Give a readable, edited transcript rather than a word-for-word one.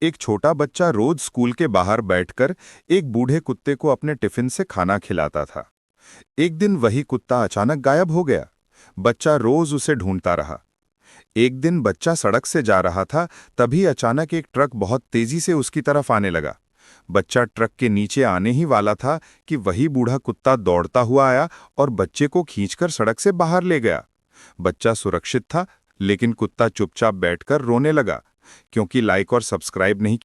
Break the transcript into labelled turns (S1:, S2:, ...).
S1: एक छोटा बच्चा रोज स्कूल के बाहर बैठकर एक बूढ़े कुत्ते को अपने टिफिन से खाना खिलाता था। एक दिन वही कुत्ता अचानक गायब हो गया। बच्चा रोज उसे ढूंढता रहा। एक दिन बच्चा सड़क से जा रहा था, तभी अचानक एक ट्रक बहुत तेजी से उसकी तरफ आने लगा। बच्चा ट्रक के नीचे आने ही वाला था कि वही बूढ़ा कुत्ता दौड़ता हुआ आया और बच्चे को खींचकर सड़क से बाहर ले गया। बच्चा सुरक्षित था, लेकिन कुत्ता चुपचाप बैठकर रोने लगा, क्योंकि लाइक और सब्सक्राइब नहीं